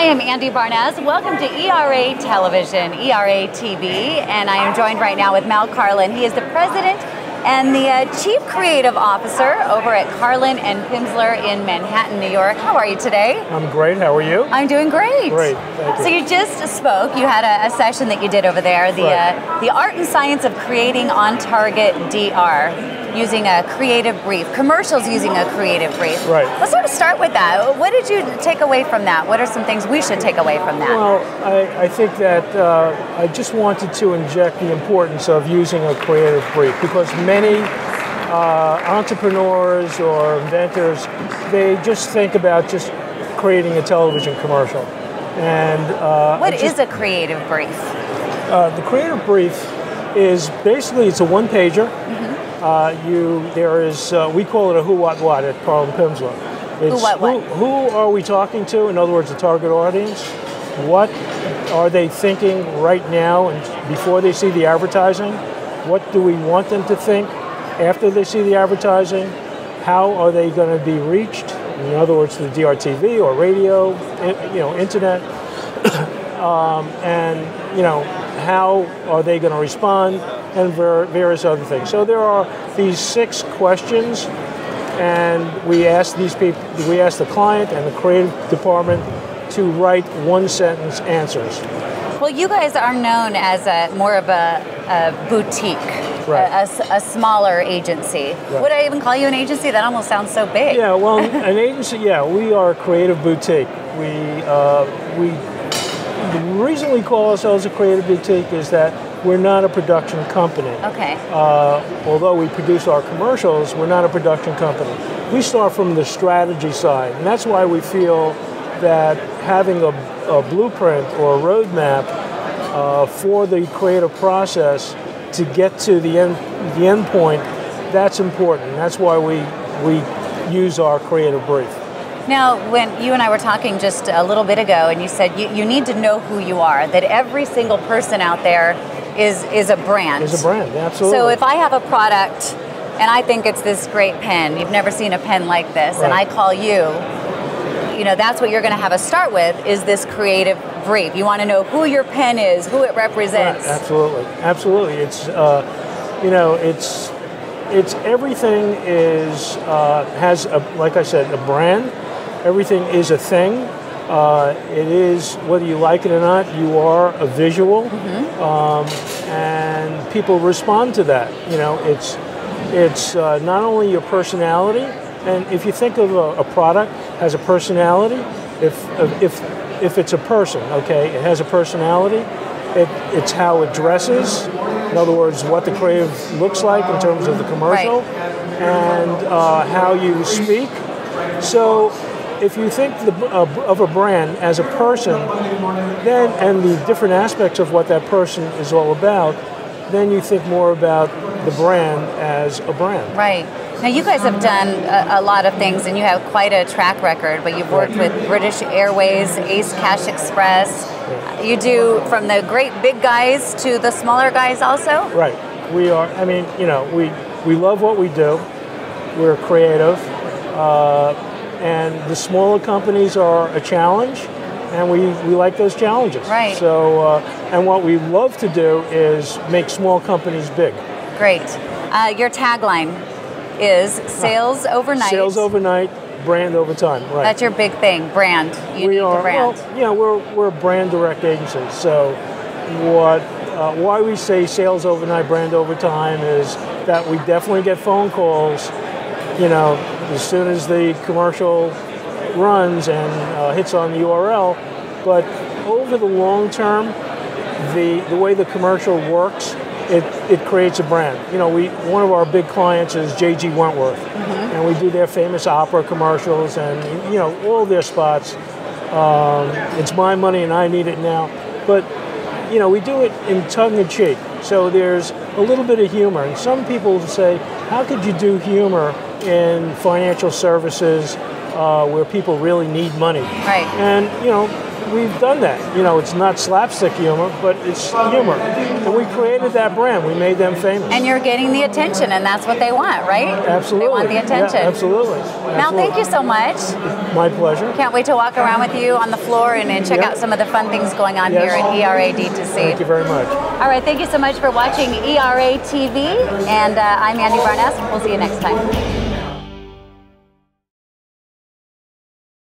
am Andy Barnez. Welcome to ERA Television, ERAtv, and I am joined right now with Karlin. He is the president and the Chief Creative Officer over at Karlin and Pimsleur in Manhattan, New York. How are you today? I'm great. How are you? I'm doing great. Great. Thank you. So you just spoke. You had a session that you did over there, the art and science of creating on-target DR. Using a creative brief, commercials using a creative brief. Right. Let's sort of start with that. What did you take away from that? What are some things we should take away from that? Well, I think that I just wanted to inject the importance of using a creative brief because many entrepreneurs or inventors, they just think about just creating a television commercial. And what is a creative brief? The creative brief is basically, it's a one-pager. We call it a who, what at Karlin Pimsleur. Who, what? Who are we talking to? In other words, the target audience. What are they thinking right now and before they see the advertising? What do we want them to think after they see the advertising? How are they going to be reached? In other words, the DRTV or radio, internet, how are they going to respond? And various other things. So there are these 6 questions, and we ask the client and the creative department to write one-sentence answers. Well, you guys are known as more of a boutique, right. a smaller agency. Right. Would I even call you an agency? That almost sounds so big. Yeah, well, an agency. Yeah, we are a creative boutique. The reason we call ourselves a creative boutique is that we're not a production company. Okay. Although we produce our commercials, we're not a production company. We start from the strategy side, and that's why we feel that having a blueprint or a roadmap for the creative process to get to the end point, that's important. That's why we use our creative brief. Now, when you and I were talking just a little bit ago, and you said you need to know who you are, that every single person out there is a brand. Is a brand, absolutely. So if I have a product and I think it's this great pen, you've never seen a pen like this, right. And I call you, that's what you're going to have us start with, is this creative brief. You want to know who your pen is, who it represents. Right. Absolutely. It's it's everything has like I said, a brand. Everything is a thing. It is, whether you like it or not, you are a visual, and people respond to that. It's not only your personality, and if you think of a product as a personality, if it's a person, okay, it has a personality. It's how it dresses. In other words, what the creative looks like in terms of the commercial, right. And how you speak. So if you think of a brand as a person, then and the different aspects of what that person is all about, then you think more about the brand as a brand. Right. Now you guys have done a lot of things, and you have quite a track record. But you've worked with British Airways, Ace Cash Express. You do from the great big guys to the smaller guys also. Right. We are. I mean, we love what we do. We're creative. And the smaller companies are a challenge, and we like those challenges. Right. So, and what we love to do is make small companies big. Great. Your tagline is sales overnight. Sales overnight, brand over time. Right. That's your big thing, brand. You need the brand. Well, we're a brand direct agency. So, why we say sales overnight, brand over time is that we definitely get phone calls. As soon as the commercial runs and hits on the URL, but over the long term, the way the commercial works, it creates a brand. One of our big clients is J.G. Wentworth, and we do their famous opera commercials and all their spots. It's my money and I need it now, but we do it in tongue-in-cheek. So there's a little bit of humor, and some people say, how could you do humor in financial services where people really need money? Right. And we've done that. You know, it's not slapstick humor, but it's humor. And we created that brand. We made them famous. And you're getting the attention, and that's what they want, right? Absolutely. They want the attention. Yeah, absolutely. Mel, thank you so much. My pleasure. Can't wait to walk around with you on the floor and check out some of the fun things going on here at ERAtv. Thank you very much. All right, thank you so much for watching ERAtv, and I'm Andy Barnes. We'll see you next time.